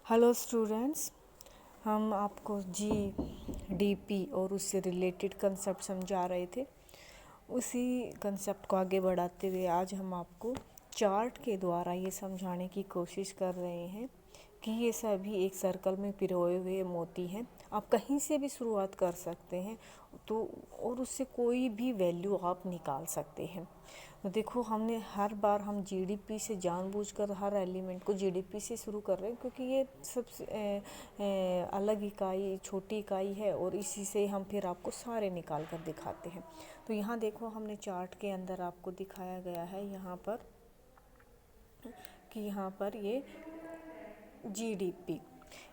Hello students, हम आपको GDP और उससे रिलेटेड कंसेप्ट समझा रहे थे। उसी कंसेप्ट को आगे बढ़ाते हुए आज हम आपको चार्ट के द्वारा ये समझाने की कोशिश कर रहे हैं कि ये सभी एक सर्कल में पिरोए हुए मोती हैं। आप कहीं से भी शुरुआत कर सकते हैं तो और उससे कोई भी वैल्यू आप निकाल सकते हैं। तो देखो, हमने हर बार हम जीडीपी से जानबूझकर हर एलिमेंट को जीडीपी से शुरू कर रहे हैं क्योंकि ये सबसे अलग इकाई, छोटी इकाई है और इसी से हम फिर आपको सारे निकाल कर दिखाते हैं। तो यहाँ देखो, हमने चार्ट के अंदर आपको दिखाया गया है यहाँ पर कि यहाँ पर ये जीडीपी,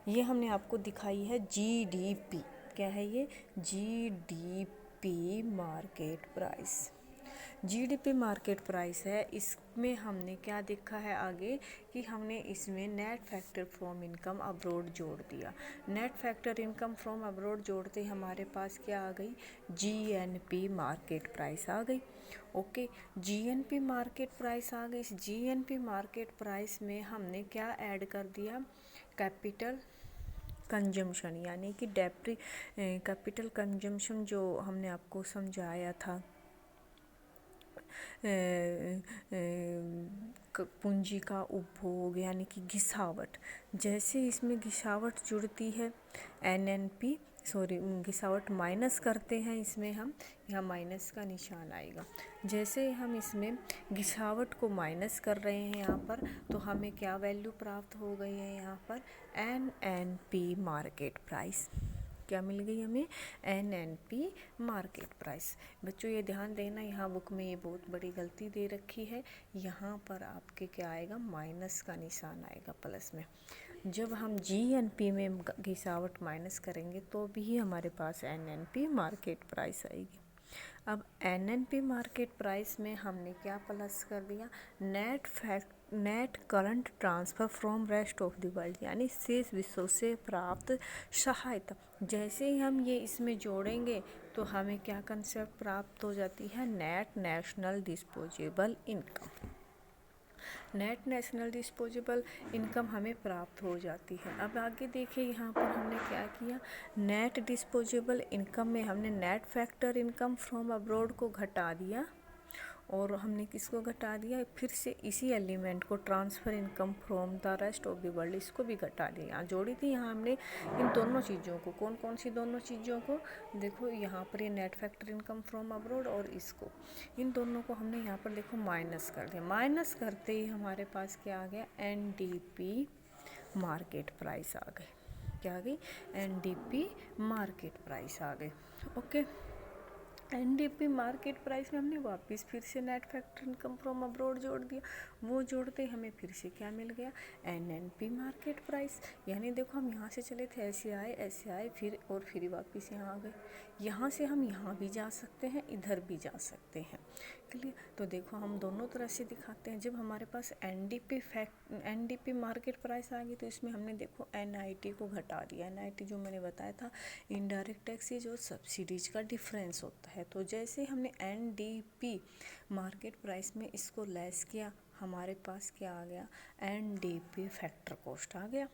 ये हमने आपको दिखाई है जीडीपी। क्या है ये? GDP market price. GDP market price है। इसमें हमने क्या देखा है आगे कि हमने इसमें net factor from income abroad जोड़ दिया। Net factor income from abroad जोड़ते हमारे पास क्या आ गई? जीएनपी मार्केट प्राइस आ गई। ओके, जीएनपी मार्केट प्राइस आ गई। इस जीएनपी मार्केट प्राइस में हमने क्या ऐड कर दिया? कैपिटल कंजम्पशन, यानी कि कैपिटल कंजम्पशन जो हमने आपको समझाया था, पूंजी का उपभोग यानी कि घिसावट। जैसे इसमें घिसावट जुड़ती है एनएनपी, घिसावट माइनस करते हैं इसमें हम, यहाँ माइनस का निशान आएगा। जैसे हम इसमें घिसावट को माइनस कर रहे हैं यहाँ पर, तो हमें क्या वैल्यू प्राप्त हो गई है यहाँ पर? NNP market price. क्या मिल गई हमें? NNP market price. बच्चों ये ध्यान देना, यहाँ बुक में ये बहुत बड़ी गलती दे रखी है। यहाँ पर आपके क्या आएगा? माइनस का निशान आएगा प्लस में। जब हम जीएनपी में घिसावट माइनस करेंगे तो भी हमारे पास एनएनपी मार्केट प्राइस आएगी। अब एनएनपी मार्केट प्राइस में हमने क्या प्लस कर दिया? Net current transfer from rest of the world, यानी शेष विश्व से प्राप्त सहायता। जैसे ही हम ये इसमें जोड़ेंगे तो हमें क्या कंसेप्ट प्राप्त हो जाती है? Net national disposable income. Net national disposable income हमें प्राप्त हो जाती है। अब आगे देखिए, यहाँ पर हमने क्या किया? नेट डिस्पोजेबल इनकम में हमने net factor income from abroad को घटा दिया और हमने किसको घटा दिया? फिर से इसी एलिमेंट को transfer income from the rest of the world, इसको भी घटा दिया। यहाँ जोड़ी थी, यहाँ हमने इन दोनों चीज़ों को, कौन कौन सी दोनों चीज़ों को? देखो यहाँ पर ये net factor income from abroad और इसको, इन दोनों को हमने यहाँ पर देखो माइनस कर दिया। माइनस करते ही हमारे पास क्या आ गया? एनडीपी मार्केट प्राइस आ गई। क्या आ गई? एनडीपी मार्केट प्राइस आ गई। ओके, एनडीपी मार्केट प्राइस में हमने वापस फिर से net factor income from abroad जोड़ दिया। वो जोड़ते हमें फिर से क्या मिल गया? NNP market price. यानी देखो, हम यहाँ से चले थे, ऐसे आए फिर वापस यहाँ आ गए। यहाँ से हम यहाँ भी जा सकते हैं, इधर भी जा सकते हैं। क्लियर? तो देखो, हम दोनों तरह से दिखाते हैं। जब हमारे पास एनडीपी मार्केट प्राइस आ गई तो इसमें हमने देखो एनआईटी को घटा दिया। एनआईटी जो मैंने बताया था, इनडायरेक्ट टैक्सेज और सब्सिडीज का डिफरेंस होता है। तो जैसे हमने एनडीपी मार्केट प्राइस में इसको लेस किया, हमारे पास क्या आ गया? एनडीपी फैक्टर कॉस्ट आ गया।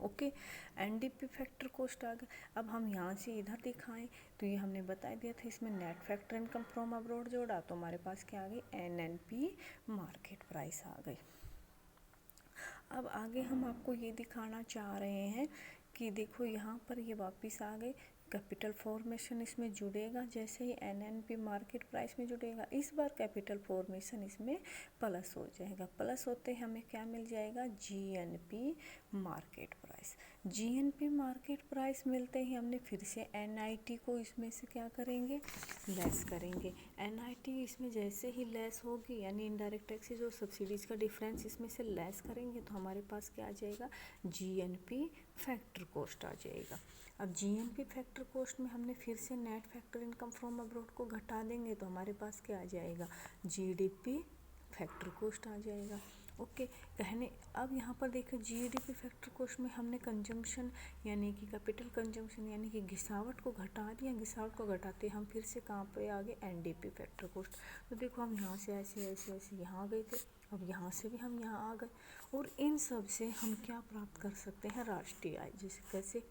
ओके, एनडीपी फैक्टर कॉस्ट आ गया। अब हम यहाँ से इधर दिखाएं तो ये हमने बता दिया था, इसमें net factor income from abroad जोड़ा तो हमारे पास क्या आ गई? एनएनपी मार्केट प्राइस आ गई। अब आगे हम आपको ये दिखाना चाह रहे हैं कि देखो, यहाँ पर ये वापस आ गए। कैपिटल फॉर्मेशन इसमें जुड़ेगा, जैसे ही एनएनपी मार्केट प्राइस में जुड़ेगा, इस बार कैपिटल फॉर्मेशन इसमें प्लस हो जाएगा। प्लस होते हमें क्या मिल जाएगा? GNP market price. GNP market price मिलते ही हमने फिर से एनआईटी को इसमें से क्या करेंगे? लेस करेंगे। एनआईटी इसमें जैसे ही लेस होगी, यानी इनडायरेक्ट टैक्सेस और सब्सिडीज़ का डिफरेंस इसमें से लेस करेंगे तो हमारे पास क्या आ जाएगा? जीएनपी फैक्टर कॉस्ट आ जाएगा। अब जीएनपी फैक्टर कॉस्ट में हमने फिर से net factor income from abroad को घटा देंगे तो हमारे पास क्या आ जाएगा? जीडीपी फैक्टर कॉस्ट आ जाएगा। ओके, अब यहाँ पर देखो, जीडीपी फैक्टर कॉस्ट में हमने कंजम्पशन यानी कि कैपिटल कंजम्पशन यानी कि घिसावट को घटा दिया। घिसावट को घटाते हम फिर से कहाँ पे आ गए? NDP factor cost. तो देखो, हम यहाँ से ऐसे यहाँ गए थे अब यहाँ से भी हम यहाँ आ गए, और इन सब से हम क्या प्राप्त कर सकते हैं, राष्ट्रीय आय। जैसे कैसे,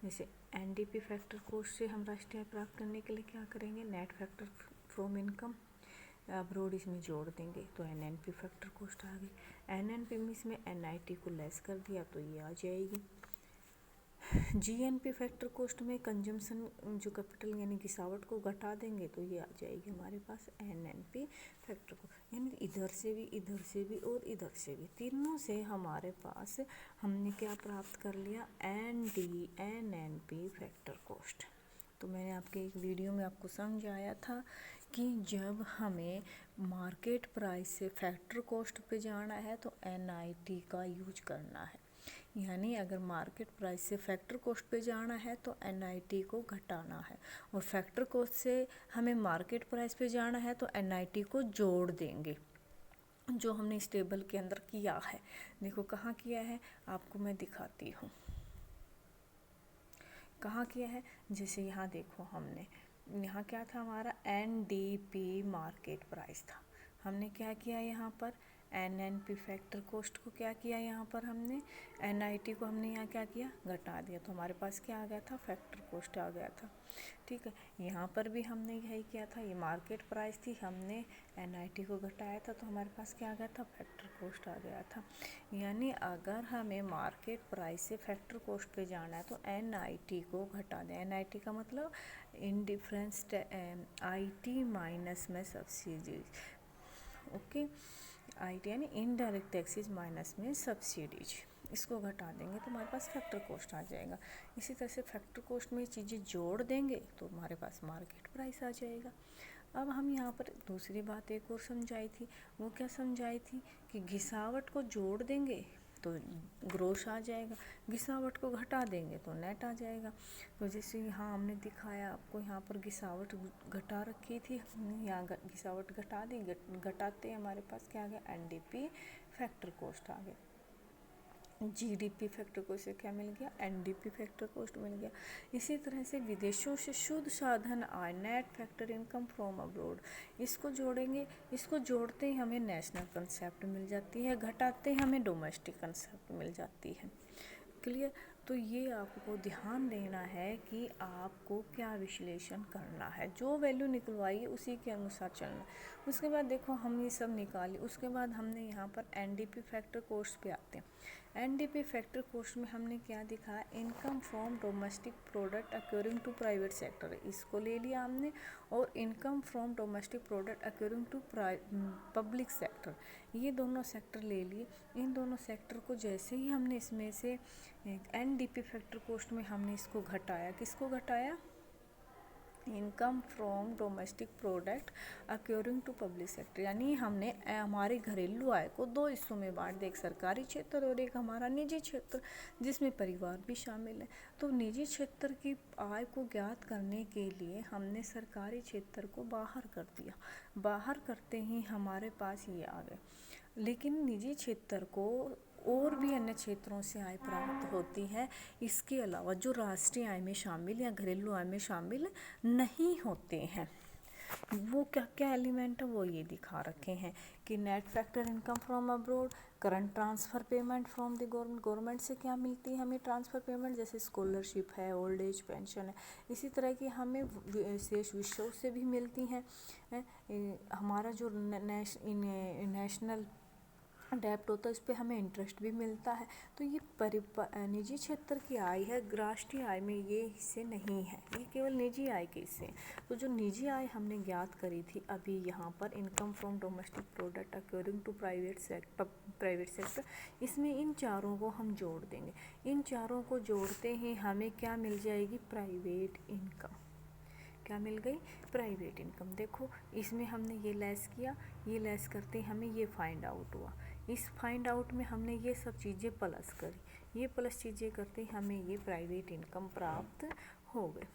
जैसे एनडीपी फैक्टर कोस्ट से हम राष्ट्रीय आय प्राप्त करने के लिए क्या करेंगे, net factor from income abroad इसमें जोड़ देंगे, तो एनएनपी फैक्टर कोस्ट आ गई। एनएनपी में इसमें एनआईटी को लेस कर दिया तो ये आ जाएगी। जीएनपी फैक्टर कोस्ट में कंजम्पशन जो कैपिटल यानी गिसावट को घटा देंगे तो ये आ जाएगी हमारे पास एनएनपी फैक्टर को, यानी इधर से भी, इधर से भी और इधर से भी, तीनों से हमारे पास हमने क्या प्राप्त कर लिया, एनएनपी फैक्टर कोस्ट। तो मैंने आपके एक वीडियो में आपको समझाया था कि जब हमें मार्केट प्राइस से फैक्टर कोस्ट पे जाना है तो एनआईटी का यूज करना है, यानी अगर मार्केट प्राइस से फैक्टर कोस्ट पे जाना है तो एनआईटी को घटाना है, और फैक्टर कोस्ट से हमें मार्केट प्राइस पे जाना है तो एनआईटी को जोड़ देंगे, जो हमने इस टेबल के अंदर किया है। देखो कहाँ किया है, आपको मैं दिखाती हूँ कहाँ किया है। जैसे यहाँ देखो, हमने यहाँ क्या था, हमारा एनडीपी मार्केट प्राइस था, हमने क्या किया यहाँ पर, एनएनपी फैक्टर कोस्ट को क्या किया, यहाँ पर हमने एनआईटी को हमने यहाँ क्या किया, घटा दिया, तो हमारे पास क्या आ गया था, फैक्टर कोस्ट आ गया था। ठीक है, यहाँ पर भी हमने यही किया था, ये मार्केट प्राइस थी, हमने एनआईटी को घटाया था तो हमारे पास क्या आ गया था, फैक्टर कोस्ट आ गया था। यानी अगर हमें मार्केट प्राइस से फैक्टर कोस्ट पे जाना है तो एनआईटी को घटा दें। एनआईटी का मतलब इंडिफरेंस आईटी माइनस में सब्सिडी, ओके, आईटी यानी इनडायरेक्ट टैक्सेस माइनस में सब्सिडीज, इसको घटा देंगे तो हमारे पास फैक्टर कोस्ट आ जाएगा। इसी तरह से फैक्टर कोस्ट में चीज़ें जोड़ देंगे तो हमारे पास मार्केट प्राइस आ जाएगा। अब हम यहाँ पर दूसरी बात एक और समझाई थी, वो क्या समझाई थी कि घिसावट को जोड़ देंगे तो ग्रोस आ जाएगा, घिसावट को घटा देंगे तो नेट आ जाएगा। तो जैसे यहाँ हमने दिखाया आपको, यहाँ पर घिसावट घटा रखी थी, यहाँ घिसावट घटा दी, घटाते हमारे पास क्या आ गया, एनडीपी फैक्टर कोस्ट आ गया। जीडीपी फैक्टर कोस्ट से क्या मिल गया, एनडीपी फैक्टर कोस्ट मिल गया। इसी तरह से विदेशों से शुद्ध साधन आय, net factor income from abroad, इसको जोड़ेंगे, इसको जोड़ते ही हमें नेशनल कंसेप्ट मिल जाती है, घटाते ही हमें डोमेस्टिक कंसेप्ट मिल जाती है। क्लियर। तो ये आपको ध्यान देना है कि आपको क्या विश्लेषण करना है, जो वैल्यू निकलवाई उसी के अनुसार चलना। उसके बाद देखो हम ये सब निकाली, उसके बाद हमने यहाँ पर एनडीपी फैक्टर कोस्ट पे आते हैं। एनडीपी फैक्टर कोस्ट में हमने क्या दिखाया, income from domestic product accruing to private sector, इसको ले लिया हमने, और income from domestic product accruing to public sector, ये दोनों सेक्टर ले लिए। इन दोनों सेक्टर को जैसे ही हमने इसमें से एनडीपी फैक्टर कोस्ट में हमने इसको घटाया, किसको घटाया, income from domestic product accruing to public sector, यानी हमने हमारे घरेलू आय को दो हिस्सों में बांट दिया, एक सरकारी क्षेत्र और एक हमारा निजी क्षेत्र, जिसमें परिवार भी शामिल है। तो निजी क्षेत्र की आय को ज्ञात करने के लिए हमने सरकारी क्षेत्र को बाहर कर दिया, बाहर करते ही हमारे पास ये आ गए। लेकिन निजी क्षेत्र को और भी अन्य क्षेत्रों से आय प्राप्त होती है, इसके अलावा जो राष्ट्रीय आय में शामिल या घरेलू आय में शामिल नहीं होते हैं। वो क्या क्या एलिमेंट है, वो ये दिखा रखे हैं कि net factor income from abroad, current transfer payment from the government, government से क्या मिलती है हमें ट्रांसफ़र पेमेंट, जैसे स्कॉलरशिप है, ओल्ड एज पेंशन है, इसी तरह की हमें शेष विषयों से भी मिलती हैं। हमारा जो नेशनल डेप्ट होता है उस पर हमें इंटरेस्ट भी मिलता है। तो ये निजी क्षेत्र की आय है, राष्ट्रीय आय में ये हिस्से नहीं है, ये केवल निजी आय के हिस्से हैं। तो जो निजी आय हमने ज्ञात करी थी अभी यहाँ पर, income from domestic product accruing to private sector, इसमें इन चारों को हम जोड़ देंगे। इन चारों को जोड़ते ही हमें क्या मिल जाएगी, प्राइवेट इनकम। क्या मिल गई, प्राइवेट इनकम। देखो इसमें हमने ये लेस किया, ये लेस करते हमें ये फाइंड आउट हुआ, इस फाइंड आउट में हमने ये सब चीज़ें प्लस करी, ये प्लस चीज़ें करते हमें ये प्राइवेट इनकम प्राप्त हो गए।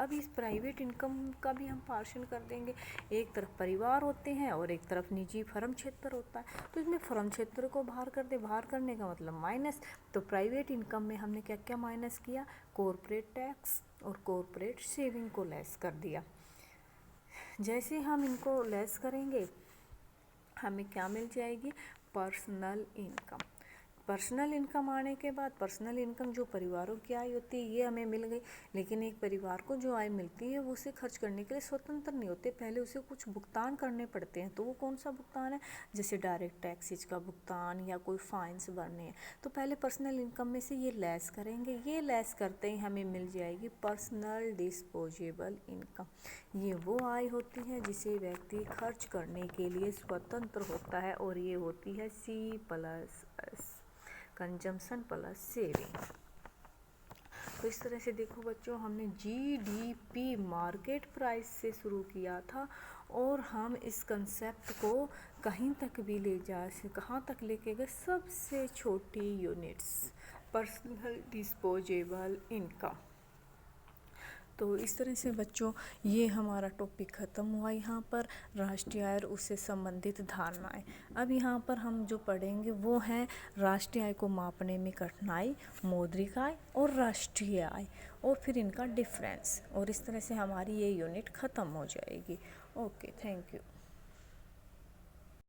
अब इस प्राइवेट इनकम का भी हम पार्शन कर देंगे, एक तरफ परिवार होते हैं और एक तरफ निजी फर्म क्षेत्र होता है। तो इसमें फर्म क्षेत्र को बाहर कर दे, बाहर करने का मतलब माइनस। तो प्राइवेट इनकम में हमने क्या क्या माइनस किया, कॉरपोरेट टैक्स और कॉरपोरेट सेविंग को लेस कर दिया। जैसे हम इनको लेस करेंगे हमें क्या मिल जाएगी, पर्सनल इनकम। पर्सनल इनकम आने के बाद पर्सनल इनकम जो परिवारों की आय होती है ये हमें मिल गई, लेकिन एक परिवार को जो आय मिलती है वो उसे खर्च करने के लिए स्वतंत्र नहीं होते, पहले उसे कुछ भुगतान करने पड़ते हैं। तो वो कौन सा भुगतान है, जैसे डायरेक्ट टैक्सेज का भुगतान या कोई फाइन्स भरने हैं, तो पहले पर्सनल इनकम में से ये लेस करेंगे। ये लेस करते ही हमें मिल जाएगी पर्सनल डिस्पोजेबल इनकम। ये वो आय होती है जिसे व्यक्ति खर्च करने के लिए स्वतंत्र होता है, और ये होती है C+S, कंजम्पशन प्लस सेविंग। तो इस तरह से देखो बच्चों, हमने GDP मार्केट प्राइस से शुरू किया था, और हम इस कंसेप्ट को कहीं तक भी ले जा कहाँ तक लेके गए, सबसे छोटी यूनिट्स, पर्सनल डिस्पोजेबल इनकम। तो इस तरह से बच्चों ये हमारा टॉपिक ख़त्म हुआ यहाँ पर, राष्ट्रीय आय और उससे संबंधित धारणाएं। अब यहाँ पर हम जो पढ़ेंगे वो हैं राष्ट्रीय आय को मापने में कठिनाई, मौद्रिक आय और राष्ट्रीय आय, और फिर इनका डिफरेंस। और इस तरह से हमारी ये यूनिट ख़त्म हो जाएगी। Okay, thank you.